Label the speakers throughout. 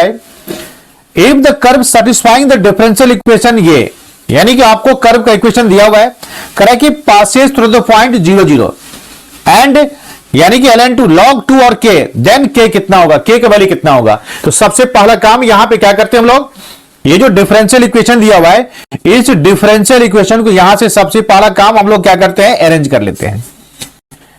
Speaker 1: है if the curve satisfying the differential equation, ये यानी कि आपको कर्व का इक्वेशन दिया हुआ है, करें कि passes through the point 0 0 and यानी कि ln टू log 2 और k, देन k कितना होगा, k का वैल्यू कितना होगा। तो सबसे पहला काम यहां पे क्या करते हैं हम लोग, ये जो डिफरेंशियल इक्वेशन दिया हुआ है, इस डिफरेंशियल इक्वेशन को यहां से सबसे पहला काम हम लोग क्या करते हैं, अरेंज कर लेते हैं।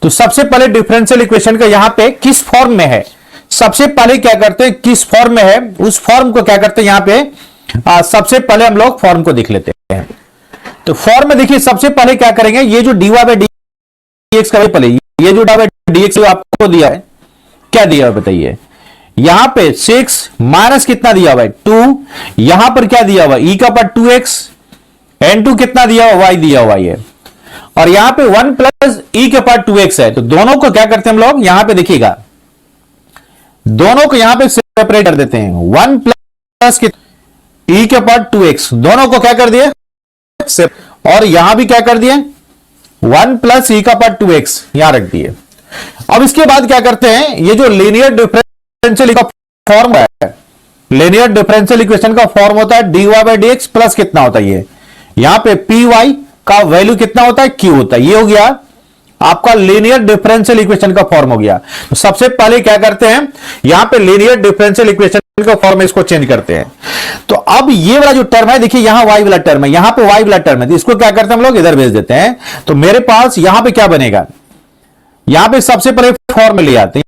Speaker 1: तो सबसे पहले डिफरेंशियल इक्वेशन का यहां पे किस फॉर्म में है, सबसे पहले क्या करते हैं, किस फॉर्म में है उस फॉर्म को क्या करते हैं यहां पे सबसे पहले हम लोग फॉर्म को देख लेते हैं। तो फॉर्म में देखिए सबसे पहले क्या करेंगे, ये जो dy बाई dx का पहले ये जो dy बाई dx आपको दिया है, क्या दिया है बताइए, यहां पे 6 माइनस कितना दिया हुआ है 2, यहां पर क्या दिया हुआ e का पावर 2x, n2 कितना दिया हुआ y दिया हुआ है, और यहां पे 1 प्लस e के पावर 2x है। तो दोनों को क्या करते हैं हम लोग, यहां पे देखिएगा दोनों को यहां पे सेपरेट कर देते हैं, 1 प्लस e के पावर 2x, दोनों को क्या कर दिए, और यहां भी क्या कर दिए 1 प्लस e का पावर 2x यहां रख दिए। अब इसके बाद क्या करते हैं, ये जो लीनियर डिफरेंशियल का फॉर्म है, लीनियर डिफरेंशियल इक्वेशन का फॉर्म होता है dy बाई dx प्लस कितना होता है, ये यहां पे py का वैल्यू कितना होता है, q होता है। ये हो गया आपका लीनियर डिफरेंशियल इक्वेशन का फॉर्म हो गया। तो सबसे पहले क्या करते हैं, यहां पे लीनियर डिफरेंशियल इक्वेशन का फॉर्म इसको चेंज करते हैं। तो अब ये वाला जो टर्म है, देखिए यहां y वाला टर्म है, यहां पे y वाला टर्म है, तो इसको क्या करते हैं हम लोग इधर भेज देते हैं। तो मेरे पास यहां पे क्या बनेगा, यहां पे सबसे पहले फॉर्म ले आते हैं,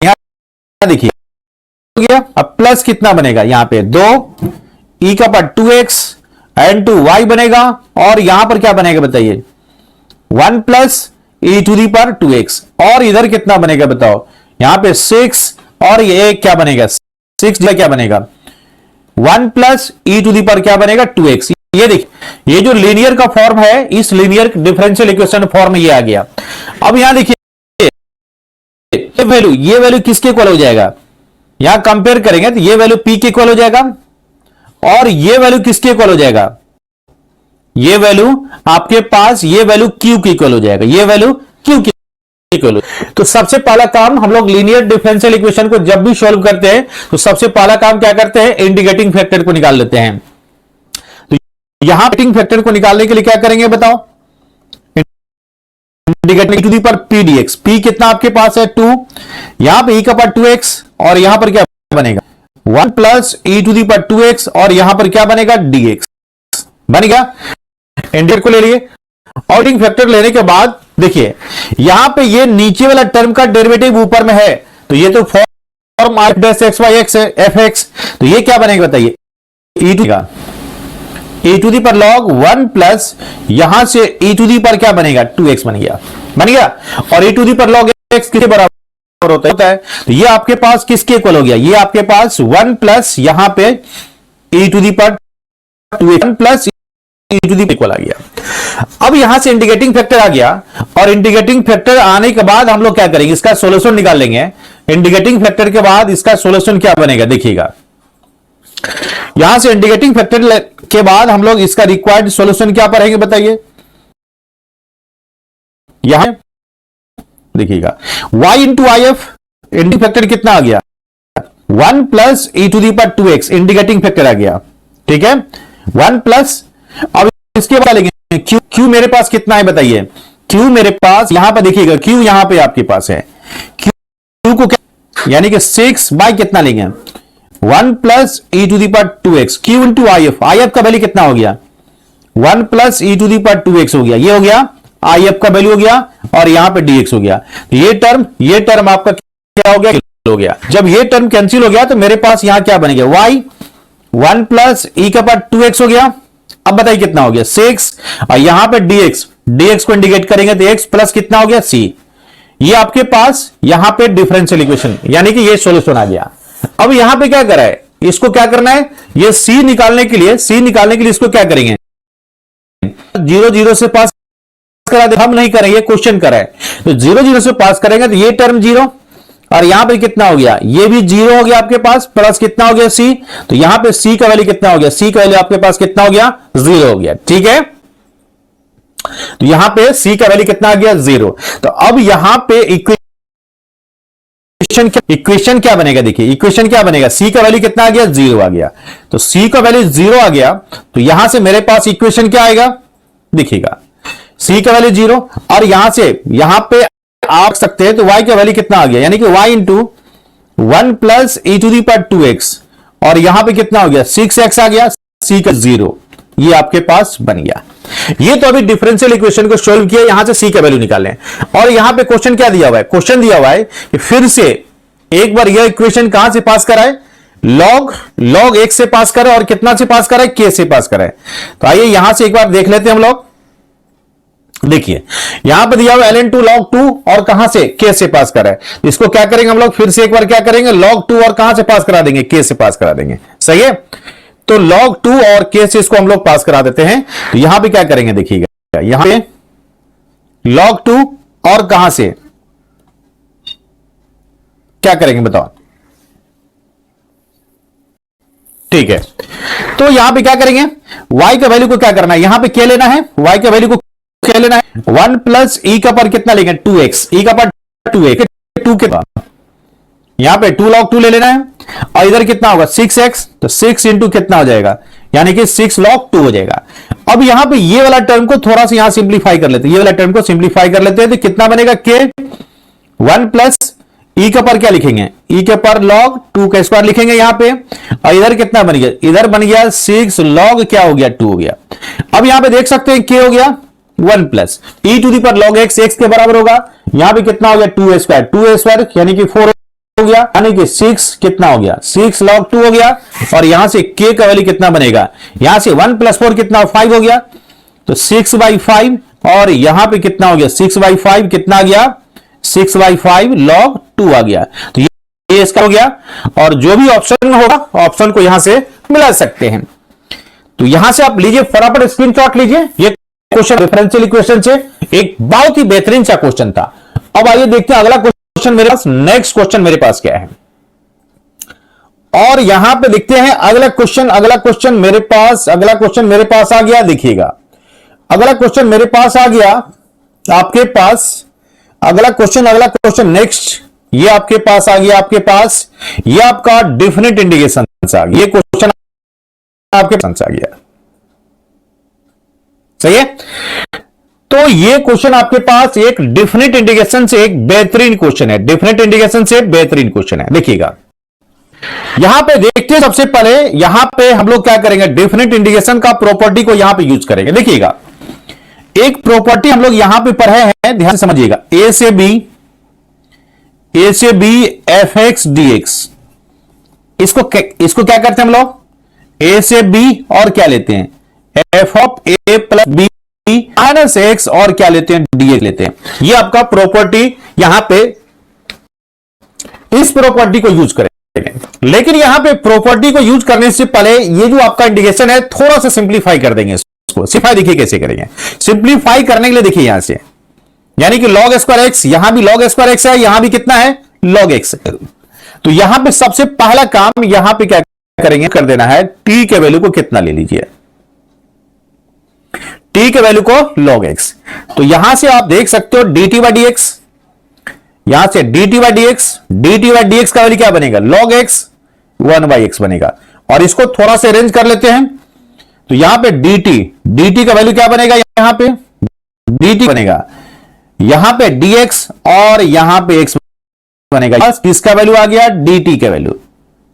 Speaker 1: यहां देखिए हो गया। अब प्लस कितना बनेगा, यहां पे 2 e का पावर 2x n2 y बनेगा, और यहां पर क्या बनेगा बताइए 1 plus e to the power 2x, और इधर कितना बनेगा बताओ, यहां पे 6, और ये क्या बनेगा 6 क्या बनेगा 1 plus e to the power क्या बनेगा 2x। ये देखिए ये जो लीनियर का फॉर्म है, इस लीनियर डिफरेंशियल इक्वेशन फॉर्म में ये आ गया। अब यहां देखिए ये वैल्यू किसके इक्वल हो जाएगा, यहां कंपेयर करेंगे तो ये वैल्यू p के इक्वल हो जाएगा, और ये वैल्यू किसके इक्वल हो जाएगा, ये वैल्यू आपके पास ये वैल्यू q के इक्वल हो जाएगा, ये वैल्यू q के इक्वल। तो सबसे पहला काम हम लोग लीनियर डिफरेंशियल इक्वेशन को जब भी सॉल्व करते हैं, तो सबसे पहला काम क्या करते हैं, इंटीग्रेटिंग फैक्टर को निकाल लेते हैं। तो यहां इंटीग्रेटिंग फैक्टर को निकालने के लिए क्या करेंगे बताओ, integrating to the power p dx, p कितना आपके पास है 2, यहां पे e का पावर 2x, और यहां पर क्या बनेगा 1 plus e to the power 2x, और यहां पर क्या बनेगा dx बन गया। इंटीग्रेट को ले लिए, और इंटीग्रेटिंग फैक्टर लेने के बाद देखिए यहां पे ये नीचे वाला टर्म का डेरिवेटिव ऊपर में है, तो ये तो form r dash x y x है fx, तो ये क्या बनेगा बताइए e टू दी पर log 1 प्लस यहां से e टू दी पर क्या बनेगा 2x बन गया, और e टू दी पर log x किसके बराबर होता है, तो ये आपके पास किसके इक्वल हो गया, ये आपके पास 1 प्लस यहां पे e टू दी पर 2x plus e to the equal आ गया। अब यहां से इंटीग्रेटिंग फैक्टर आ गया, और इंटीग्रेटिंग फैक्टर आने के बाद हम लोग क्या करेंगे, इसका सॉल्यूशन निकाल लेंगे। इंटीग्रेटिंग फैक्टर के बाद इसका सॉल्यूशन क्या बनेगा देखिएगा, यहां से इंटीग्रेटिंग फैक्टर के बाद हम लोग इसका रिक्वायर्ड सॉल्यूशन क्या पढ़ेंगे बताइए, यहां देखिएगा y into I F, integrating factor कितना आ गया 1 plus e to the power 2x, integrating factor आ गया, ठीक है 1 प्लस। अब इसके बाद लेंगे q मेरे पास कितना है बताइए, q मेरे पास यहां पर देखिएगा q यहां पे आपके पास है, q को क्या यानी कि 6 बाय कितना लेंगे 1 plus e to the power 2x, q into I F का वैल्यू कितना हो गया 1 plus e to the power 2x हो गया, ये हो गया आई एफ का वैल्यू हो गया, और यहां पे dx हो गया। तो ये टर्म आपका क्या हो गया, जब ये टर्म कैंसिल हो गया तो मेरे पास यहां क्या बनेगा y 1 प्लस e का पावर 2x हो गया। अब बताइए कितना हो गया 6, और यहां पे dx को इंडिकेट करेंगे तो x प्लस कितना हो गया c। ये आपके पास यहां पे डिफरेंशियल इक्वेशन यानी कि ये सॉल्यूशन आ गया। अब यहां पे क्या करा है, इसको क्या करना है, ये c निकालने के लिए इसको क्या करेंगे 0 0 से पास करा दे, हम नहीं करेंगे क्वेश्चन करा है, तो 0 0 से पास करेंगे तो ये टर्म 0, और यहां पे कितना हो गया, ये भी 0 हो गया आपके पास, प्लस कितना हो गया c, तो यहां पे c का वैल्यू कितना हो गया, c का वैल्यू आपके पास कितना हो गया 0 हो गया, ठीक है। तो यहां पे c का वैल्यू कितना आ गया 0। तो अब यहां पे इक्वेशन इक्वेशन क्या बनेगा, देखिए इक्वेशन क्या बनेगा, सी का वैल्यू कितना आ गया, 0 आ गया। तो सी का वैल्यू 0 आ गया, तो यहां से मेरे पास इक्वेशन क्या आएगा, देखिएगा सी का वैल्यू 0, और यहां से यहां पे आप सकते हैं तो y का वैल्यू कितना आ गया, यानी कि y into 1 plus e to the power 2x, और यहां पे कितना हो गया 6x आ गया, सी का 0, ये आपके पास बन गया। ये तो अभी डिफरेंशियल इक्वेशन को सॉल्व किया, यहां से सी का वैल्यू निकालें। और यहां पे क्वेश्चन क्या दिया हुआ है, क्वेश्चन दिया हुआ है कि फिर से एक बार यह इक्वेशन कहां से पास कराए, log x से पास कराए, और कितना से पास कराए, k से पास कराए। तो आइए यहां से एक बार देख लेते हैं हम लोग। देखिए यहां पर दिया हुआ ln 2 log 2, और कहां से, k से पास कराए। इसको क्या करेंगे हम लोग, फिर से एक बार क्या करेंगे, log 2 और कहां से पास करा देंगे, k से पास करा देंगे, सही है। तो log 2 और k से इसको हम लोग पास करा देते हैं। तो यहां पे क्या करेंगे, देखिएगा यहां पे log 2 और कहां से क्या करेंगे बताओ, ठीक है। तो यहां पे क्या करेंगे, y का वैल्यू को क्या करना है, यहां पे k लेना है, y का वैल्यू को क्या लेना है, 1 प्लस e का पर कितना लेंगे, 2x, e का पर 2x, 2 के बाद यहां पे 2 log 2 ले लेना है, और इधर कितना होगा 6x, तो 6 इंटू कितना हो जाएगा, यानी कि 6 log 2 हो जाएगा। अब यहां पे ये वाला टर्म को थोड़ा सा यहां सिंप्लीफाई कर लेते हैं, ये वाला टर्म को सिंप्लीफाई कर लेते हैं, तो कितना बनेगा, k 1 प्लस e का पर क्या लिखेंगे, e के पर log 2 का स्क्वायर लिखेंगे यहां पे, और इधर कितना बन गया, इधर बन गया 6 log क्या हो गया, 2 हो गया। अब यहां पे देख सकते हैं k हो गया 1 प्लस e टू दी पर log x, x के बराबर होगा, यहां पे कितना हो गया 2a स्क्वायर, 2a स्क्वायर यानी कि 4 हो गया, यानी कि 6 कितना हो गया, 6 log 2 हो गया, और यहां से k का वैल्यू कितना बनेगा, यहां से 1 प्लस 4 कितना 5 हो गया, तो 6/5, और यहां पे कितना हो गया 6/5 कितना आ गया, 6/5 log 2 आ गया। तो ये इसका हो गया, और जो भी ऑप्शन होगा ऑप्शन को यहां से मिला सकते हैं। तो यहां से आप लीजिए फटाफट स्क्रीनशॉट लीजिए, ये क्वेश्चन डिफरेंशियल इक्वेशन से एक बहुत ही बेहतरीन सा क्वेश्चन था। अब आइए देखते हैं अगला क्वेश्चन मेरे पास, नेक्स्ट क्वेश्चन मेरे पास क्या है, और यहां पे देखते हैं अगला क्वेश्चन मेरे पास आ गया। देखिएगा अगला क्वेश्चन मेरे पास आ गया, आपके पास अगला क्वेश्चन नेक्स्ट, ये आपके पास आ गया, आपके पास ये आपका डिफिनिट इंडिकेशन आ गया, ये क्वेश्चन आपके पास आ गया, सही है। तो ये क्वेश्चन आपके पास एक डिफिनिट इंडिकेशन से एक बेहतरीन क्वेश्चन है, डिफिनिट इंडिकेशन से बेहतरीन क्वेश्चन है। देखिएगा यहां पे देखते हैं, सबसे पहले यहां पे हम लोग क्या करेंगे, डिफिनिट इंडिकेशन का प्रॉपर्टी को यहां पे यूज करेंगे। देखिएगा एक प्रॉपर्टी हम लोग यहां पे पढ़े हैं, ध्यान से समझिएगा, ए से B F X D X, इसको क्या करते हैं हम लोग, ए से बी और क्या लेते हैं, F of A plus B minus X, और क्या लेते हैं, डी एक्स लेते हैं। ये आपका प्रॉपर्टी यहां पे, इस प्रॉपर्टी को यूज करेंगे। लेकिन यहां पे प्रॉपर्टी को यूज करने से पहले ये जो आपका इंडिकेशन है थोड़ा सा सिंप्लीफाई कर देंगे इसको। सिंप्लीफाई देखिए कैसे करेंगे, सिंप्लीफाई करने के लिए देखिए यहां से, यानी कि log स्क्वायर एक्स, यहां भी log स्क्वायर एक्स है, यहां भी कितना है log एक्स। तो यहां पे सबसे पहला काम यहां पे क्या करेंगे, कर देना है t के वैल्यू को कितना ले लीजिए, t के वैल्यू को log x। तो यहां से आप देख सकते हो dt बाई डी एक्स, यहां से dt बाई डी एक्स का वैल्यू क्या बनेगा, log x 1/x बनेगा। और इसको थोड़ा सा अरेंज कर लेते हैं, तो यहां पे dt का वैल्यू क्या बनेगा, यहां पे dt बनेगा, यहां पे dx और यहां पे x बनेगा, बस किसका वैल्यू आ गया, dt का वैल्यू।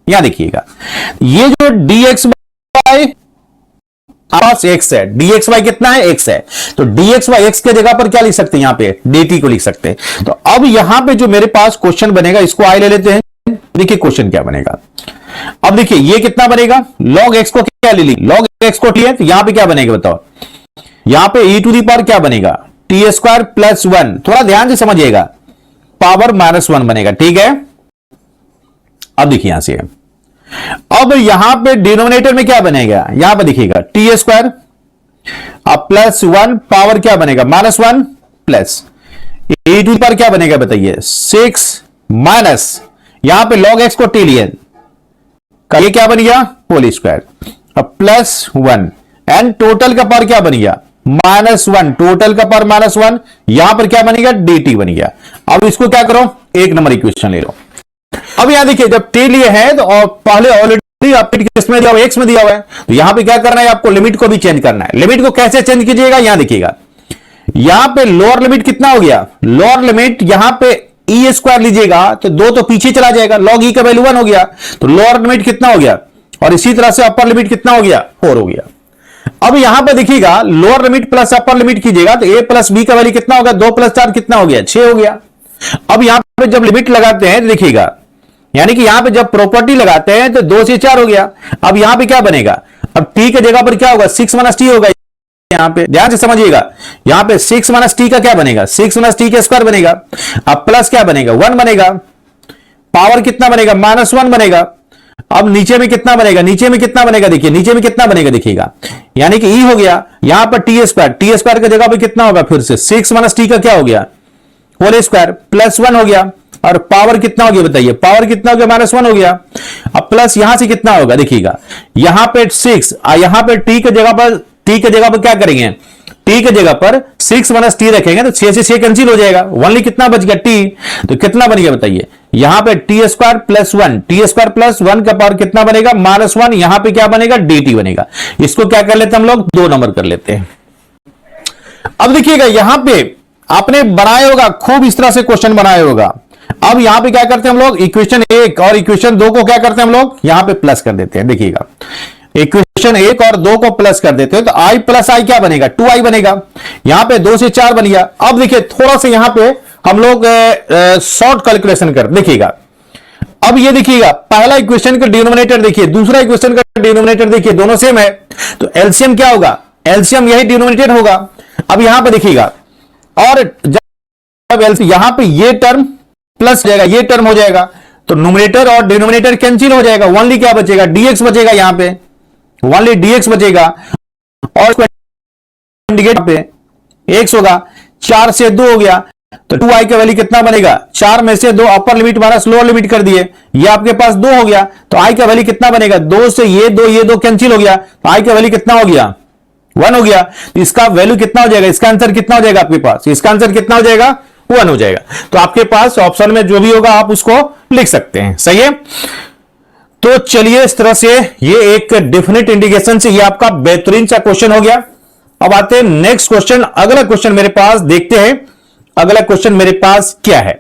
Speaker 1: यहां देखिएगा ये जो dx बाय x है, dx बाय कितना है, x है, तो dx बाय x के जगह पर क्या लिख सकते हैं, यहां पे dt को लिख सकते हैं। तो अब यहां पे जो मेरे पास क्वेश्चन बनेगा, इसको आई ले लेते हैं, देखिए क्वेश्चन क्या बनेगा। अब देखिए ये कितना बनेगा, log x को क्या ले ली, log x को लिया, तो यहां पे क्या बनेगा बताओ, यहां पे e टू दी पावर क्या बनेगा, टी स्क्वायर प्लस 1, थोड़ा ध्यान से समझिएगा, पावर -1 बनेगा, ठीक है। अब देखिए यहां से, अब यहां पे डिनोमिनेटर में क्या बनेगा, यहां पे देखिएगा टी स्क्वायर अब प्लस 1, पावर क्या बनेगा -1 प्लस e टू पर क्या बनेगा बताइए 6 माइनस, यहां पे log x को टी लिए, ये क्या बन गया होल स्क्वायर, अब प्लस 1 एंड टोटल का पावर क्या बन गया -1, टोटल का पावर -1, यहां पर क्या बनेगा dt बन गया। अब इसको क्या करो, एक नंबर इक्वेशन ले लो, अब यहां देखिए जब टी लिए है तो और पहले ऑलरेडी आपके किस में दिया हुआ, एक्स में दिया हुआ है, तो यहां पे क्या करना है आपको, लिमिट को भी चेंज करना है। लिमिट को कैसे चेंज कीजिएगा, यहां देखिएगा, यहां पे लोअर लिमिट कितना हो गया, लोअर लिमिट यहां पे ई स्क्वायर लीजिएगा तो 2 तो पीछे चला जाएगा, लॉग ई का वैल्यू 1 हो गया, तो लोअर लिमिट कितना हो गया, और इसी तरह से अपर लिमिट कितना हो गया, 4 हो गया। अब यहां पर देखिएगा lower limit plus upper limit कीजिएगा तो ए प्लस बी का वैल्यू कितना होगा, 2 + 4 कितना हो गया, 6 हो गया। अब यहां पे जब लिमिट लगाते हैं तो देखिएगा, यानी कि यहां पे जब प्रॉपर्टी लगाते हैं तो 2 से 4 हो गया। अब यहां पे क्या बनेगा, अब टी के जगह पर क्या होगा, 6 - टी होगा। यहां पे ध्यान से समझिएगा, यहां पे 6 - टी का क्या बनेगा, 6 - टी का स्क्वायर बनेगा। अब प्लस क्या बनेगा, 1 बनेगा, पावर कितना बनेगा, -1 बनेगा। अब नीचे में कितना बनेगा, नीचे में कितना बनेगा, देखिए नीचे में कितना बनेगा, देखिएगा यानी कि ई हो गया, यहां पर टी स्क्वायर की जगह पर कितना होगा, फिर से 6 - टी का क्या हो गया, होल स्क्वायर +1 हो गया। और पावर कितना हो गया बताइए, पावर कितना हो गया, -1 हो गया। अब प्लस यहां से कितना होगा, देखिएगा यहां पे 6, यहां पे टी के जगह पर क्या करेंगे, टी के जगह पर 6 - टी रखेंगे तो 6 से 6 कैंसिल हो जाएगा, ओनली कितना बच गया, टी। तो कितना बन गया बताइए, यहां पे टी स्क्वायर +1, टी स्क्वायर +1 का पावर कितना बनेगा, -1, यहां पे क्या बनेगा, dt बनेगा। इसको क्या कर लेते हैं हम लोग, 2 नंबर कर लेते हैं। अब देखिएगा यहां पे आपने बनाया होगा, खूब इस तरह से क्वेश्चन बनाया होगा। अब यहां पे क्या करते हैं हम लोग, इक्वेशन 1 और इक्वेशन 2 को क्या करते हैं हम लोग, यहां पे प्लस कर देते हैं। देखिएगा इक्वेशन 1 और 2 को प्लस कर देते हैं तो i + i क्या बनेगा, 2i बनेगा। यहां पे 2 से 4 बन गया। अब देखिए थोड़ा सा यहां पे हम लोग शॉर्ट कैलकुलेशन कर, देखिएगा अब ये देखिएगा पहला इक्वेशन का डिनोमिनेटर देखिए, दूसरा इक्वेशन का डिनोमिनेटर देखिए, दोनों सेम है तो एलसीएम क्या होगा, एलसीएम यही डिनोमिनेटर होगा। अब यहां पे देखिएगा, और जब एलसीएम यहां पे ये टर्म प्लस जाएगा, ये टर्म हो जाएगा तो न्यूमरेटर और डिनोमिनेटर कैंसिल हो जाएगा, ओनली क्या बचेगा, dx बचेगा, यहां पे ओनली dx बचेगा। और पे x होगा, 4 से 2 हो गया तो 2i का वैल्यू कितना बनेगा, 4 में से 2 upper limit minus lower limit कर दिए, ये आपके पास 2 हो गया तो i का वैल्यू कितना बनेगा, 2 से ये 2 कैंसिल हो गया तो i का वैल्यू कितना हो गया, 1 हो गया। तो इसका वैल्यू कितना हो जाएगा, इसका आंसर कितना हो जाएगा आपके पास, इसका आंसर कितना हो जाएगा, 1 हो जाएगा। तो आपके पास ऑप्शन में जो भी होगा आप उसको लिख सकते हैं, सही है। तो चलिए इस तरह से ये एक डेफिनेट इंडिकेशन से ये आपका बेहतरीन सा क्वेश्चन हो गया। अब आते हैं नेक्स्ट क्वेश्चन, अगला क्वेश्चन मेरे पास देखते हैं, अगला क्वेश्चन मेरे पास क्या है।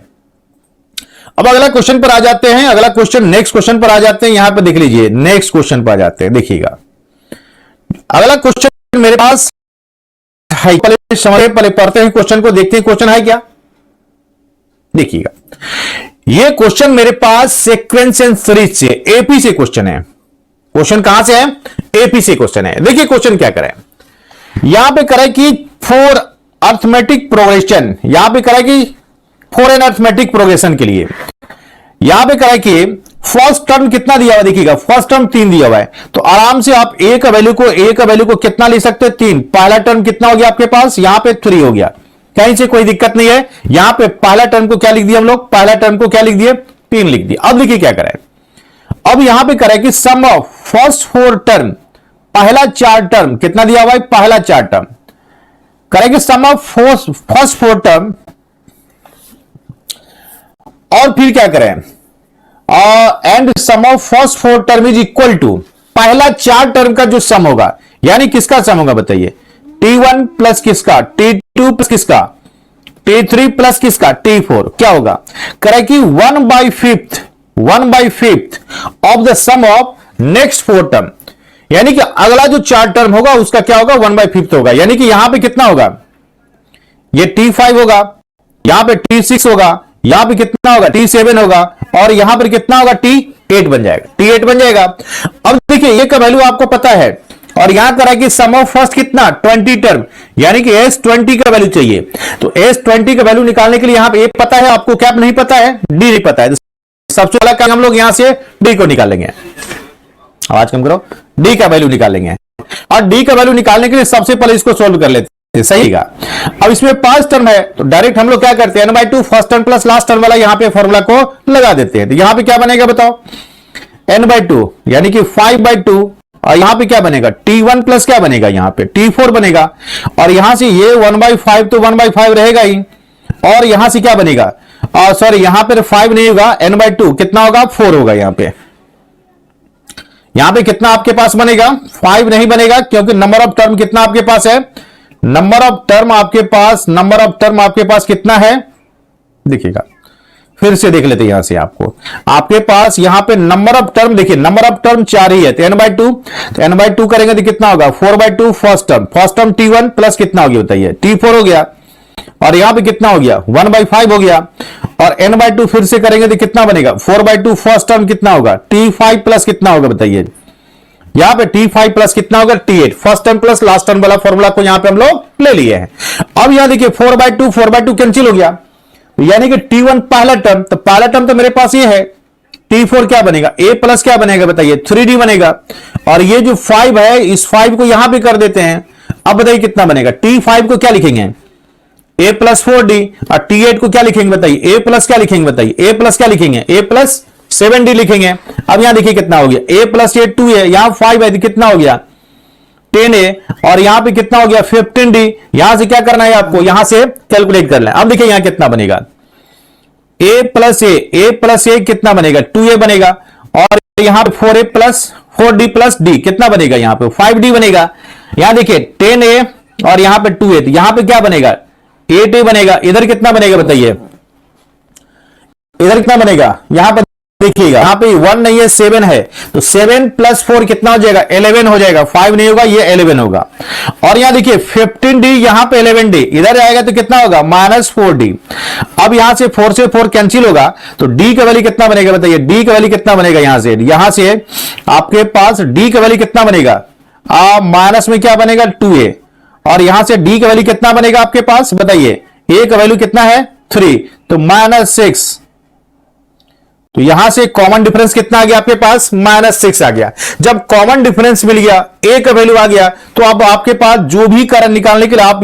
Speaker 1: अब अगला क्वेश्चन पर आ जाते हैं, अगला क्वेश्चन नेक्स्ट क्वेश्चन पर आ जाते हैं। यहां पर देख लीजिए नेक्स्ट क्वेश्चन पर आ जाते हैं, देखिएगा अगला क्वेश्चन मेरे पास है, पहले पढ़ते हैं क्वेश्चन को, देखते हैं क्वेश्चन है क्या। देखिएगा ये क्वेश्चन मेरे पास सीक्वेंस एंड सीरीज से, एपी से क्वेश्चन है। क्वेश्चन कहां से है, एपी से क्वेश्चन है। देखिए क्वेश्चन क्या करें, यहां पे करें कि फॉर अर्थमेटिक प्रोग्रेशन, यहां पे करें कि फॉर एन अर्थमेटिक प्रोग्रेशन के लिए, यहां पे करें कि फर्स्ट टर्म कितना दिया हुआ, देखिएगा फर्स्ट टर्म 3 दिया हुआ है तो आराम से आप ए का वैल्यू को कितना ले सकते हैं, 3। पहला टर्म कितना हो गया आपके पास, यहां पे 3 हो गया, कहीं से कोई दिक्कत नहीं है। यहां पे पहला टर्म को क्या लिख दिया हम लोग, पहला टर्म को क्या लिख दिए, 3 लिख दिया। अब देखिए क्या करें, अब यहां पे करें कि सम ऑफ फर्स्ट 4 टर्म, पहला 4 टर्म कितना दिया हुआ है, पहला 4 टर्म करेंगे सम ऑफ फर्स्ट 4 टर्म, और फिर क्या करें, and sum of first 4 term is equal to पहला 4 टर्म का जो सम होगा, यानी किसका सम होगा बताइए, T1 प्लस किसका, T2 प्लस किसका, T3 प्लस किसका, T4, क्या होगा, करें कि 1/5 of the sum of next 4 term, यानी कि अगला जो 4 टर्म होगा उसका क्या होगा, 1/5 होगा। यानी कि यहां पे कितना होगा, ये T5 होगा, यहां पे T6 होगा, यहां पे कितना होगा, T7 होगा, और यहां पर कितना होगा, T8 बन जाएगा, T8 बन जाएगा। अब देखिए ये का वैल्यू आपको पता है, और यहां करा कि सम ऑफ फर्स्ट कितना, 20 टर्म, यानी कि S20 का वैल्यू चाहिए। तो S20 का वैल्यू निकालने के लिए यहां पे ए पता है आपको, क्या नहीं पता है, डी नहीं पता है। तो सबसे पहला काम हम लोग यहां से डी को निकालेंगे, आवाज कम करो, डी का वैल्यू निकालेंगे। और डी का वैल्यू निकालने के लिए सबसे पहले इसको सोल्व कर लेते हैं, सही का। अब इसमें 5 टर्म है तो डायरेक्ट हम लोग क्या करते हैं, n/2 first term plus last term वाला यहां पे फॉर्मूला को लगा देते हैं। तो यहां पे क्या बनेगा बताओ, n/2 यानी कि 5/2, और यहां पे क्या बनेगा, T1 प्लस क्या बनेगा, यहां पे T4 बनेगा, और यहां से ये 1/5 तो 1/5 रहेगा ही, और यहां से क्या बनेगा, सॉरी यहां पर 5 नहीं होगा, n/2 कितना होगा 4 होगा। यहां पे कितना आपके पास बनेगा 5 नहीं बनेगा, क्योंकि नंबर ऑफ टर्म कितना आपके पास है, नंबर ऑफ टर्म आपके पास कितना है, देखिएगा फिर से देख लेते हैं यहां से आपके पास यहां पे नंबर ऑफ टर्म देखिए, नंबर ऑफ टर्म 4 ही है, तो n/2, तो n/2 करेंगे तो कितना होगा 4/2 फर्स्ट टर्म t1 प्लस कितना हो गया बताइए t4 हो गया, और यहां पे कितना हो गया 1/5 हो गया, और n/2 फिर से करेंगे तो कितना बनेगा 4/2 फर्स्ट टर्म कितना होगा t5 प्लस कितना होगा बताइए, यहां पे t5 प्लस कितना होगा t8, first term plus last term वाला फॉर्मूला को यहां पे हम लोग ले लिए हैं। अब यहां देखिए 4/2 कैंसिल हो गया, यानी कि t1 पहला टर्म, तो पहला टर्म तो मेरे पास ये है, t4 क्या बनेगा a प्लस क्या बनेगा बताइए 3d बनेगा, और ये जो 5 है इस 5 को यहां पे कर देते हैं। अब बताइए कितना बनेगा, t5 को क्या लिखेंगे a प्लस 4d, और t8 को क्या लिखेंगे बताइए a प्लस क्या लिखेंगे बताइए a प्लस क्या लिखेंगे a प्लस 7d लिखेंगे। अब यहां देखिए कितना हो गया a प्लस 8 2 है, यहां 5 है तो कितना हो गया 10a, और यहां पे कितना हो गया 15d। यहां से क्या करना है आपको, यहां से कैलकुलेट कर लें। अब देखिए यहां कितना बनेगा a प्लस a कितना बनेगा 2a बनेगा, और यहां पे 4a plus 4d plus d कितना बनेगा, यहां पे 5d बनेगा। यहां देखिए 10a और यहां पे 2a, तो यहां पे क्या बनेगा 8a बनेगा। इधर कितना बनेगा बताइए, इधर कितना बनेगा, यहां पर देखिएगा यहां पे 1 नहीं है 7 है, तो 7 प्लस 4 कितना हो जाएगा 11 हो जाएगा, 5 नहीं होगा ये 11 होगा। और यहां देखिए 15d यहां पे 11d, इधर आएगा तो कितना होगा -4d। अब यहां से 4 से 4 कैंसिल होगा, तो d का वैल्यू कितना बनेगा बताइए, d का वैल्यू कितना बनेगा, यहां से आपके पास d का वैल्यू कितना बनेगा, माइनस में क्या बनेगा 2a, और यहां से d का वैल्यू कितना बनेगा आपके पास बताइए, a का वैल्यू कितना है 3, तो -6, तो यहां से कॉमन डिफरेंस कितना आ गया आपके पास -6 आ गया। जब कॉमन डिफरेंस मिल गया a का वैल्यू आ गया, तो अब आपके पास जो भी कारण निकालने के लिए आप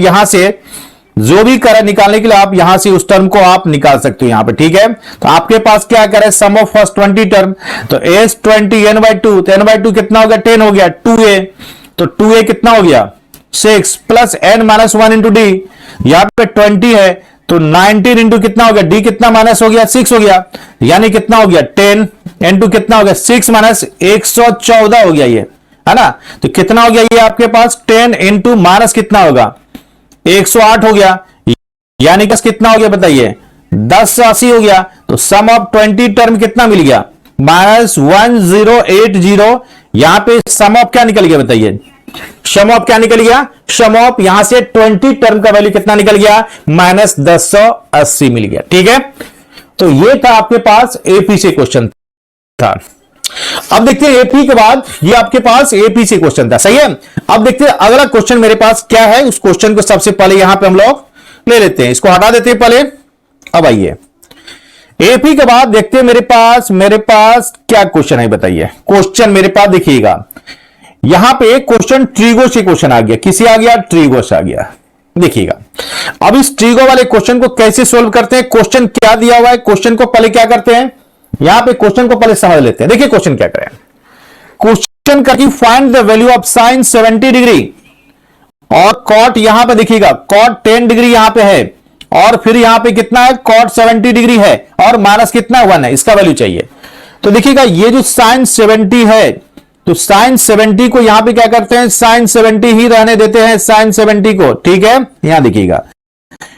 Speaker 1: यहां से उस टर्म को आप निकाल सकते हो यहां पे, ठीक है। तो आपके पास क्या करें सम ऑफ फर्स्ट 20 टर्म, तो s20 n/2, तो n/2 कितना हो गया 10 हो गया, 2a, तो 2a कितना हो गया 6 प्लस n-1 इंटू d, यहां पे 20 है तो 19 इंटू कितना हो गया d कितना माइनस हो गया 6 हो गया, यानी कितना हो गया 10 इंटू कितना हो गया 6 माइनस 114 हो गया ये, है ना। तो कितना हो गया ये आपके पास 10 इंटू माइनस कितना होगा 108 हो गया, यानी कि कितना हो गया बताइए 1080 हो गया। तो सम ऑफ 20 टर्म कितना मिल गया -1080। यहां पे सम ऑफ क्या निकल गया बताइए, सम ऑफ क्या निकल गया, सम ऑफ यहां से 20 टर्म का वैल्यू कितना निकल गया -1080 मिल गया, ठीक है। तो ये था आपके पास एपी से क्वेश्चन था। अब देखते हैं एपी के बाद ये आपके पास एपी से क्वेश्चन था, सही है। अब देखते हैं अगला क्वेश्चन मेरे पास क्या है, उस क्वेश्चन को सबसे पहले यहां पे हम लोग ले लेते हैं, इसको हटा देते हैं पहले। अब आइए एपी के बाद देखते हैं मेरे पास क्या क्वेश्चन है बताइए। क्वेश्चन मेरे पास देखिएगा यहां पे क्वेश्चन ट्रिगो से क्वेश्चन आ गया, किसी आ गया ट्रिगो से आ गया। देखिएगा अब इस ट्रिगो वाले क्वेश्चन को कैसे सोल्व करते हैं, क्वेश्चन क्या दिया हुआ है, क्वेश्चन को पहले क्या करते हैं, यहां पे क्वेश्चन को पहले समझ लेते हैं। देखिए क्वेश्चन क्या करें, क्वेश्चन का कि find the value of sine 70 degree और कॉट, यहां पे देखिएगा कॉट 10 डिग्री यहां पे है, और फिर यहां पे कितना है कॉट 70 डिग्री है, और माइनस कितना 1 है, इसका वैल्यू चाहिए। तो देखिएगा ये जो साइन 70 है, तो साइन 70 को यहां पे क्या करते हैं, साइन 70 ही रहने देते हैं, साइन 70 को, ठीक है। यहां देखिएगा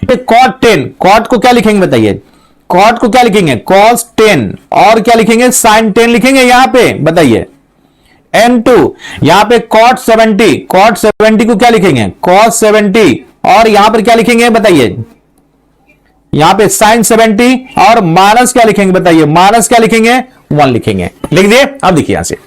Speaker 1: कॉट 10, कॉट को क्या लिखेंगे बताइए, कॉट को क्या लिखेंगे कॉस 10, और क्या लिखेंगे साइन 10 लिखेंगे यहां पे बताइए n2, यहां पे कॉट 70, कॉट 70 को क्या लिखेंगे कॉस 70, और यहां पर क्या लिखेंगे बताइए, यहां पे साइन 70, और माइनस क्या लिखेंगे बताइए, माइनस क्या लिखेंगे 1 लिखेंगे, लिख दिए। अब देखिए यहां से,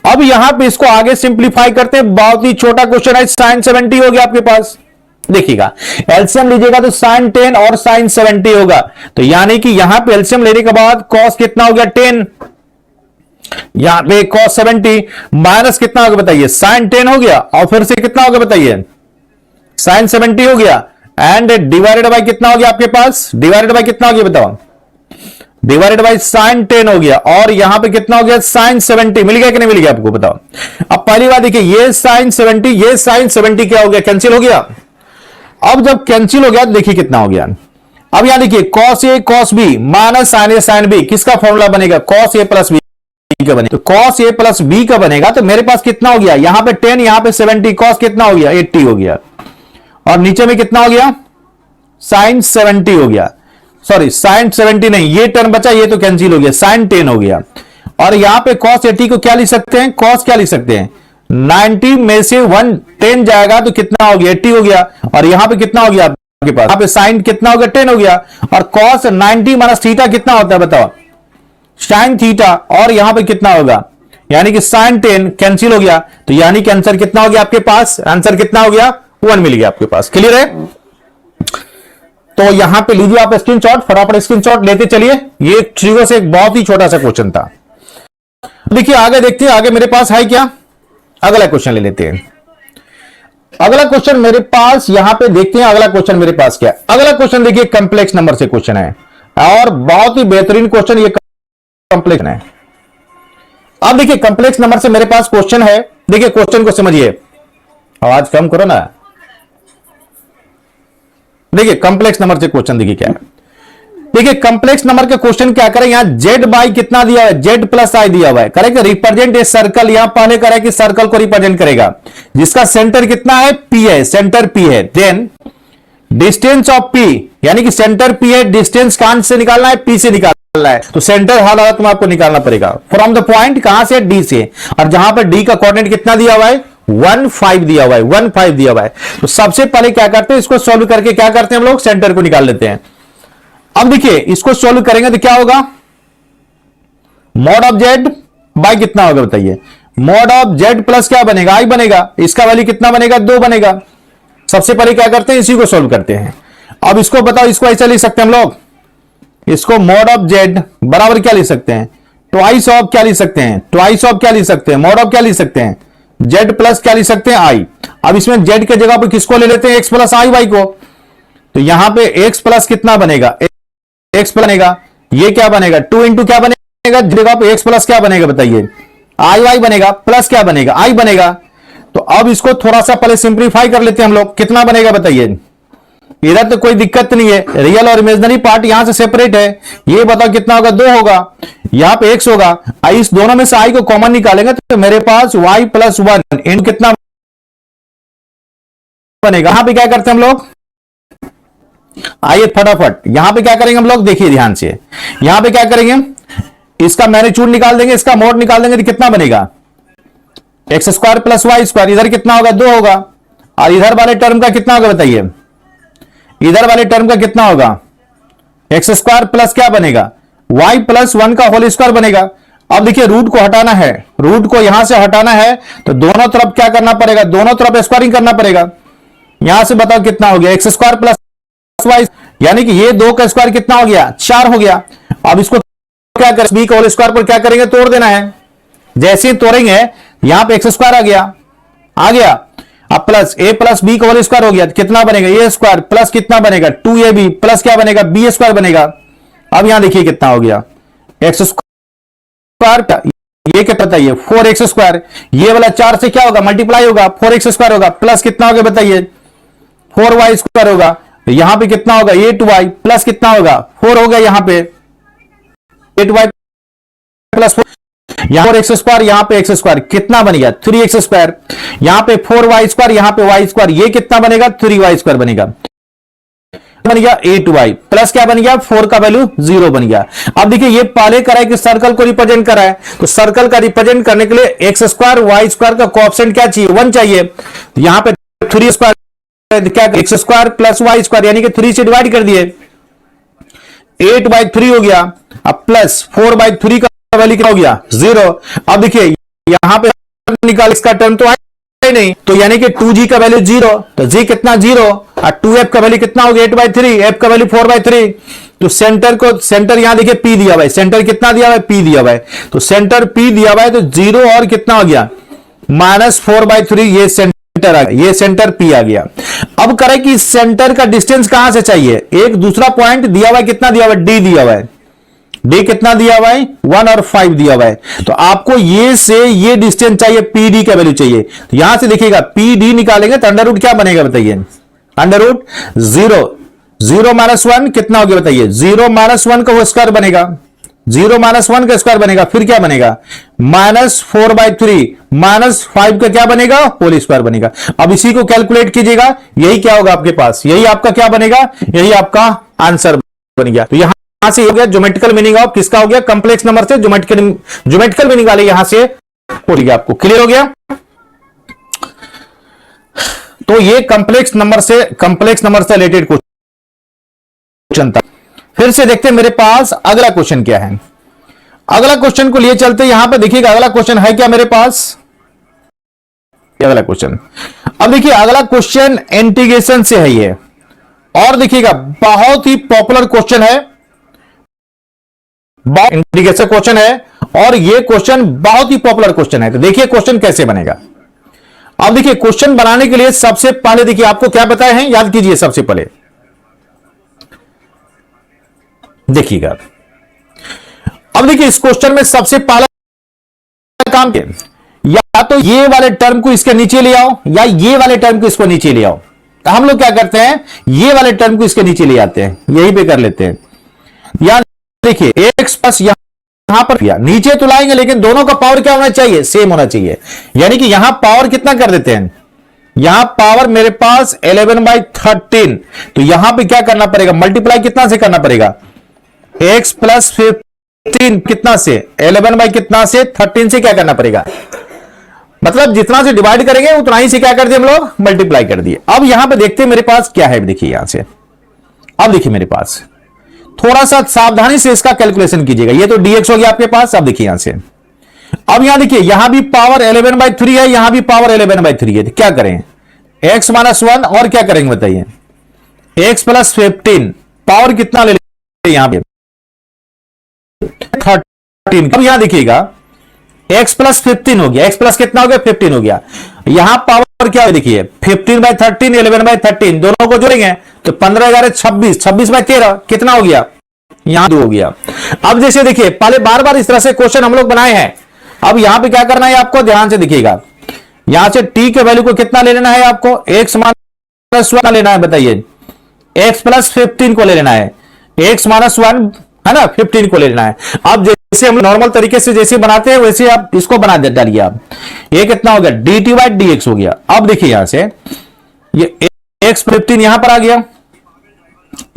Speaker 1: अब यहां पे इसको आगे सिंप्लीफाई करते हैं, बहुत ही छोटा क्वेश्चन है, साइन 70 हो गया आपके पास। देखिएगा एलसीएम लीजिएगा तो साइन 10 और साइन 70 होगा, तो यानी कि यहां पे एलसीएम लेने के बाद कॉस कितना हो गया 10, यहां पे कॉस 70 माइनस कितना होगा बताइए साइन 10 हो गया, और फिर से कितना होगा बताइए साइन 70 हो गया, एंड डिवाइडेड बाय कितना हो गया आपके पास, डिवाइडेड बाय कितना हो गया बताओ, डिवाइडेड बाय साइन 10 हो गया, और यहां पे कितना हो गया साइन 70 मिल गया कि नहीं मिल गया आपको बताओ। अब पहली बात देखिए ये साइन 70 क्या हो गया कैंसिल हो गया। अब जब कैंसिल हो गया देखिए कितना हो गया अब यहां देखिए cos a cos b minus sin a sin b, किसका फॉर्मूला बनेगा? cos a प्लस b का बनेगा। तो cos a प्लस b का बनेगा, तो मेरे पास कितना हो गया? यहां पे 10, यहां पे 70, cos कितना हो गया? 80 हो गया, और नीचे में कितना हो गया? sin 70 हो गया, सॉरी sin 70 नहीं, ये टर्म बचा, ये तो कैंसिल हो गया, sin 10 हो गया। और यहां पे cos 80 को क्या लिख सकते हैं? cos क्या लिख सकते हैं? 90 में से 10 जाएगा तो कितना हो गया? 80 हो गया, और यहां पे कितना हो गया आपके पास? यहां पे sin कितना हो गया? 10 हो गया, और cos 90 माइनस थीटा कितना होता है बताओ? sin थीटा, और यहां पे कितना होगा? यानी कि sin 10 कैंसिल हो गया, तो यानी कि आंसर कितना हो गया आपके पास? आंसर कितना हो गया? 1 मिल गया आपके पास। क्लियर है? तो यहां पे लीजिए आप स्क्रीनशॉट, फटाफट स्क्रीनशॉट लेते चलिए। ये ट्रिगर से एक बहुत ही छोटा सा क्वेश्चन था। देखिए आगे देखते हैं, आगे मेरे पास है क्या? अगला क्वेश्चन ले लेते हैं। अगला क्वेश्चन मेरे पास यहां पे देखते हैं, अगला क्वेश्चन मेरे पास क्या है। अगला क्वेश्चन देखिए कंप्लेक्स नंबर से क्वेश्चन है, और बहुत ही बेहतरीन क्वेश्चन ये कंप्लेक्स है। अब देखिए कंप्लेक्स नंबर से मेरे पास क्वेश्चन है, देखिए क्वेश्चन को समझिए। आवाज कम करो ना। देखिए कंप्लेक्स नंबर से क्वेश्चन देखिए क्या है। देखिए कंप्लेक्स नंबर का क्वेश्चन क्या करें, यहां z बाई कितना दिया हुआ है? z प्लस आई दिया हुआ है, करेक्ट? रिप्रेजेंट ए सर्कल, यहां पहले करें कि सर्कल को रिप्रेजेंट करेगा जिसका सेंटर कितना है? p है, सेंटर p है। देन डिस्टेंस ऑफ p, यानी कि सेंटर p है, डिस्टेंस कहां से निकालना है? p से निकालना है, तो सेंटर हर हालत में आपको निकालना पड़ेगा फ्रॉम द पॉइंट, कहां से? d से, और जहां पर d का कोऑर्डिनेट कितना दिया हुआ है? 1,5 दिया हुआ है, 1,5 दिया हुआ है। तो सबसे पहले क्या करते हैं, इसको सोल्व करके क्या करते हैं हम लोग? सेंटर को निकाल लेते हैं। अब देखिए इसको सोल्व करेंगे तो क्या होगा? मॉड ऑफ जेड बाई कितना होगा बताइए? मॉड ऑफ जेड प्लस क्या बनेगा? आई बनेगा, इसका वैल्यू कितना बनेगा? 2 बनेगा। सबसे पहले क्या करते हैं, इसी को सोल्व करते हैं। अब इसको बताओ, इसको ऐसा लिख सकते हैं हम लोग, इसको मॉड ऑफ जेड बराबर क्या लिख सकते हैं? ट्वाइस ऑफ क्या लिख सकते हैं? ट्वाइस ऑफ क्या लिख सकते हैं? मॉड ऑफ क्या लिख सकते हैं? जेड प्लस क्या लिख सकते हैं? आई। अब इसमें जेड के जगह पर किसको ले लेते हैं? एक्स प्लस आई वाई को। तो यहां पे एक्स प्लस कितना बनेगा? एक्स बनेगा, ये क्या बनेगा? 2 इंटू क्या बनेगा? जगह पे एक्स प्लस क्या बनेगा बताइए? आई वाई बनेगा, प्लस क्या बनेगा? आई बनेगा। तो अब इसको थोड़ा सा पहले सिंप्लीफाई कर लेते हैं हम लोग, कितना बनेगा बताइए? इधर तो कोई दिक्कत नहीं है, रियल और इमेजिनरी पार्ट यहां से सेपरेट है। ये बताओ कितना होगा? 2 होगा, यहां पे एक्स होगा। इस दोनों में से आई को कॉमन निकालेंगे तो मेरे पास वाई प्लस 1 इंटू कितना बनेगा? यहां पे क्या करते हैं हम लोग? आइए फटाफट यहां पे क्या करेंगे हम लोग, देखिए ध्यान से। यहां पे क्या करेंगे, इसका मैग्नीट्यूड निकाल देंगे, इसका मोड निकाल देंगे, तो कितना बनेगा? X square plus Y square. इधर कितना होगा? 2 होगा, और इधर वाले टर्म का कितना होगा बताइए? इधर वाले टर्म का कितना होगा? एक्स स्क्वायर प्लस क्या बनेगा? वाई प्लस 1 का होल स्क्वायर बनेगा। अब देखिए रूट को हटाना है, रूट को यहां से हटाना है, तो दोनों तरफ क्या करना पड़ेगा? दोनों तरफ स्क्वायरिंग करना पड़ेगा। यहां से बताओ कितना हो गया? एक्स स्क्वायर प्लस वाई, यानी कि ये 2 का स्क्वायर कितना हो गया? 4 हो गया। अब इसको क्या करें? बी का होल स्क्वायर पर क्या करेंगे? तोड़ देना है। जैसे ही तोड़ेंगे यहां पे एक्स स्क्वायर आ गया, आ गया। अब प्लस ए प्लस बी का होल स्क्वायर हो गया, कितना बनेगा? ए स्क्वायर प्लस कितना बनेगा? 2ab प्लस क्या बनेगा? बी स्क्वायर बनेगा। अब यहां देखिए कितना हो गया? एक्स स्क्वायर, ये क्या बताइए? 4x square. ये वाला 4 से क्या होगा? मल्टीप्लाई होगा, 4x स्क्वायर होगा, प्लस कितना होगा बताइए? 4y स्क्वायर होगा। यहां पे कितना होगा? 8y प्लस कितना होगा? 4 हो गया, यहां पे 8y प्लस 4, यहां पर एक्स स्क्वायर, यहां पे एक्स स्क्वायर, कितना बन गया? 3x square. यहां पे 4y स्क्वायर, यहां पे y स्क्वायर, ये कितना बनेगा? 3y स्क्वायर बनेगा। बन गया 8y प्लस क्या बन गया? 4 का वैल्यू 0 बन गया। अब देखिए ये पहले करा है कि सर्कल को रिप्रेजेंट करा है, तो सर्कल का रिप्रेजेंट करने के लिए एक्स स्क्वायर वाई स्क्वायर का कोएफिशिएंट क्या चाहिए? 1 चाहिए। यहां पे 3 स्क्वायर क्या? X square plus Y square, यानी कि 3 से डिवाइड कर दिए, 8/3 हो गया। अब प्लस 4/3 का वैल्यू क्या हो गया? 0। अब देखिए यहां पे निकाल, इसका टर्म तो आया नहीं, तो यानी कि 2g का वैल्यू 0, तो g कितना? 0। और 2f का वैल्यू कितना हो गया? 8/3, f का वैल्यू 4/3। तो सेंटर यहां देखिए p दिया हुआ है, सेंटर कितना दिया हुआ है? p दिया हुआ है, तो सेंटर p दिया हुआ है, तो 0 और कितना हो गया? -4/3। ये सेंटर आ गया, ये सेंटर p आ गया। अब करें कि सेंटर का डिस्टेंस कहां से चाहिए? एक दूसरा पॉइंट दिया हुआ है, कितना दिया हुआ है? d दिया हुआ है, d कितना दिया हुआ है? 1 और 5 दिया हुआ है। तो आपको ये से ये डिस्टेंस चाहिए, pd का वैल्यू चाहिए। तो यहां से देखिएगा pd निकालेंगे तो अंडर रूट क्या बनेगा बताइए? अंडर रूट 0, 0 माइनस 1 कितना हो गया बताइए, 0 माइनस 1 का वो स्क्वायर बनेगा, 0 माइनस 1 का स्क्वायर बनेगा, फिर क्या बनेगा -4/3 माइनस 5 का क्या बनेगा, होल स्क्वायर बनेगा। अब इसी को कैलकुलेट कीजिएगा, यही क्या होगा आपके पास, यही आपका क्या बनेगा, यही आपका आंसर बन गया। तो यहां से हो गया ज्योमेट्रिकल मीनिंग ऑफ किसका हो गया, कंप्लेक्स नंबर से ज्योमेट्रिकल मीनिंग वाले यहां से हो गया। आपको क्लियर हो गया। तो ये कंप्लेक्स नंबर से रिलेटेड क्वेश्चन था। फिर से देखते हैं मेरे पास अगला क्वेश्चन क्या है। अगला क्वेश्चन को लिए चलते, यहां पर देखिएगा अगला क्वेश्चन है क्या मेरे पास, अगला क्वेश्चन। अब देखिए अगला क्वेश्चन इंटीग्रेशन से है ये, और देखिएगा बहुत ही पॉपुलर क्वेश्चन है, इंटीग्रेशन क्वेश्चन है, और ये क्वेश्चन बहुत ही पॉपुलर क्वेश्चन है। तो देखिए क्वेश्चन कैसे बनेगा। अब देखिए क्वेश्चन बनाने के लिए सबसे पहले देखिए आपको क्या बताए हैं, याद कीजिए सबसे पहले देखिएगा। अब देखिए इस क्वेश्चन में सबसे पहला काम क्या, या तो ये वाले टर्म को इसके नीचे ले आओ, या ये वाले टर्म को इसको नीचे ले आओ। तो हम लोग क्या करते हैं, ये वाले टर्म को इसके नीचे ले आते हैं, यहीं पे कर लेते हैं। या देखिए x प्लस यहां पर किया, नीचे तो लाएंगे लेकिन दोनों का पावर क्या होना चाहिए, सेम होना चाहिए। यानी कि यहां पावर कितना कर देते हैं, यहां पावर मेरे पास 11/13, तो यहां पे क्या करना पड़ेगा, मल्टीप्लाई कितना से करना पड़ेगा, x प्लस 15 कितना से, 11 बाई कितना से, 13 से क्या करना पड़ेगा, मतलब जितना से डिवाइड करेंगे उतना ही से क्या कर दिए हम लोग, मल्टीप्लाई कर दिए। अब यहां पे देखते हैं मेरे पास क्या है, देखिए यहां से। अब देखिए मेरे पास थोड़ा सा सावधानी से इसका कैलकुलेशन कीजिएगा। ये तो dx हो गया आपके पास। अब देखिए यहां से, अब यहां देखिए यहां भी पावर 11/3 है, यहां भी पावर 11/3 है। तो क्या करें, x माइनस 1 और क्या करेंगे बताइए, x प्लस 15 पावर कितना ले लेंगे यहां पे 13। अब यहां देखिएगा x प्लस 15 हो गया, x प्लस कितना हो गया 15 हो गया। यहां पावर क्या है देखिए 15/13 11/13 दोनों को जोड़ेंगे तो 15 11 26 26/13 कितना हो गया, यहां 2 हो गया। अब जैसे देखिए पहले बार बार इस तरह से क्वेश्चन हम लोग बनाए हैं। अब यहां पे क्या करना है आपको, ध्यान से देखिएगा, यहां से t के वैल्यू को कितना ले लेना है आपको, x माइनस 1 लेना है बताइए, x प्लस 15 को ले लेना है, x माइनस 1 है ना 15 को ले लेना है। अब जैसे हम नॉर्मल तरीके से जैसे बनाते हैं वैसे आप इसको बना डालिए। आप ये कितना हो गया, dt/dx हो गया। अब देखिए यहां से ये x 15 यहां पर आ गया,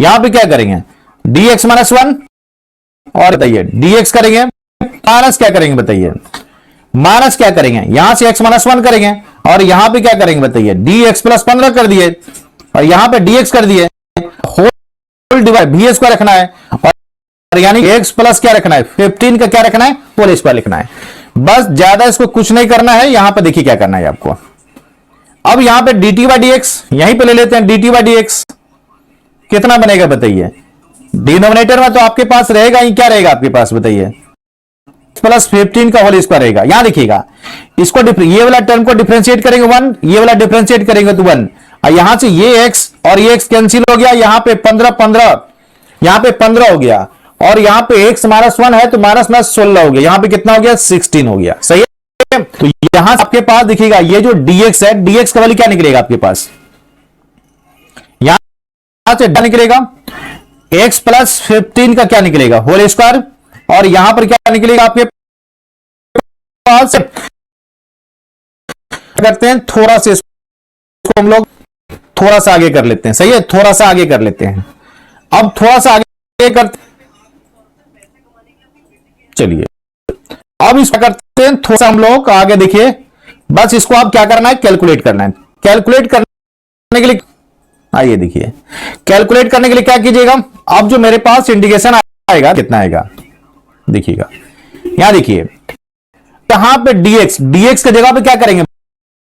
Speaker 1: यहां पे क्या करेंगे dx माइनस 1 और बताइए dx करेंगे, माइनस क्या करेंगे बताइए, माइनस क्या करेंगे, यहां से x माइनस 1 करेंगे और यहां पे क्या करेंगे बताइए dx प्लस 15 कर दिए और यहां पे dx कर दिए, होल डिवाइड bs को रखना है और यानी x प्लस क्या रखना है 15 का क्या रखना है, होल स्क्वायर लिखना है। बस ज्यादा इसको कुछ नहीं करना है। यहां पे देखिए क्या करना है आपको। अब यहां पे dt/dx यहीं पे ले लेते हैं, dt/dx कितना बनेगा बताइए, डिनोमिनेटर में तो आपके पास रहेगा ही, क्या रहेगा आपके पास बताइए, प्लस 15 का होल स्क्वायर रहेगा। यहां देखिएगा इसको ये वाला टर्म को डिफरेंशिएट करेंगे 1, ये वाला डिफरेंशिएट करेंगे तो 1, और यहां से ये x और ये x कैंसिल हो गया, यहां पे 15 यहां पे 15 हो गया और यहां पे x माइनस 1 है तो माइनस 16 हो गया, यहां पे कितना हो गया 16 हो गया। सही है। तो यहां आपके पास देखिएगा ये जो dx है, dx का वैल्यू क्या निकलेगा आपके पास, यहां से निकलेगा x प्लस 15 का क्या निकलेगा, होल स्क्वायर, और यहां पर क्या निकलेगा आपके पास, करते हैं थोड़ा सा इसको हम लोग थोड़ा सा आगे कर लेते हैं। सही है, थोड़ा सा आगे कर लेते हैं। अब थोड़ा सा आगे करते, चलिए अब इसका करते हैं थोड़ा सा हम लोग आगे। देखिए बस इसको आप क्या करना है, कैलकुलेट करना है। कैलकुलेट करने के लिए आइए देखिए, कैलकुलेट करने के लिए क्या कीजिएगा, अब जो मेरे पास इंटीग्रेशन आएगा कितना आएगा देखिएगा, यहां देखिए यहां पे dx की जगह पे क्या करेंगे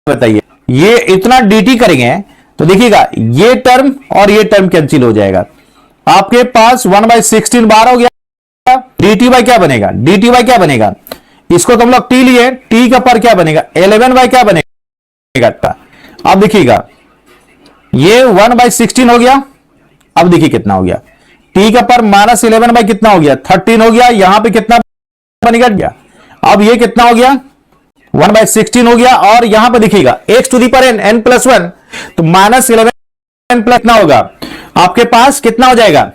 Speaker 1: बताइए, ये इतना dt करेंगे तो देखिएगा ये टर्म और ये टर्म कैंसिल हो जाएगा। आपके पास 1/16 बाहर हो गया, dt बाय क्या बनेगा, dt बाय क्या बनेगा, इसको तो हम लोग t लिए, t का पर क्या बनेगा 11 बाय क्या बनेगा। अब देखिएगा ये 1/16 हो गया। अब देखिए कितना हो गया, t का पर माइनस 11 बाय कितना हो गया 13 हो गया, यहां पे कितना बनेगा, अब ये कितना हो गया 1/16 हो गया, और यहां पर देखिएगा x टू दी पर n n+1 तो -11 प्लस कितना होगा आपके पास कितना हो जाएगा,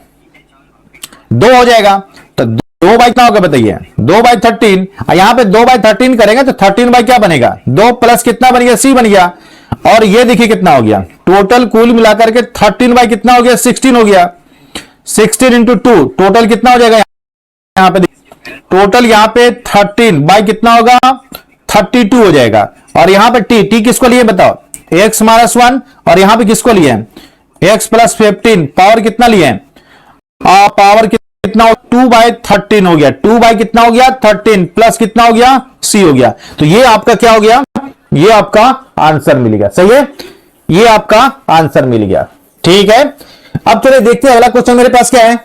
Speaker 1: 2 हो जाएगा। तो 2 बाई कितना होगा बताइए, 2/13। यहां पे 2/13 करेंगे तो 13 बाई क्या बनेगा, 2 प्लस कितना बन गया, C बन गया। और ये देखिए कितना हो गया, टोटल कुल मिलाकर के 13 बाई कितना हो गया, 16 हो गया। 16 इंटू 2 टोटल कितना हो जाएगा, यहां पे टोटल यहां पे 13 बाई कितना होगा, 32 हो जाएगा। और यहां पे टी किसको लिए बताओ, x माइनस 1। और यहां पे किसको लिए, x प्लस 15, पावर कितना लिए, पावर कितना, 2/13 हो गया। 2 बाई कितना हो गया, 13 प्लस कितना हो गया, C हो गया। तो ये आपका क्या हो गया, ये आपका आंसर मिल गया। सही है, ये आपका आंसर मिल गया। ठीक है, अब चलिए देखते हैं अगला क्वेश्चन मेरे पास क्या है।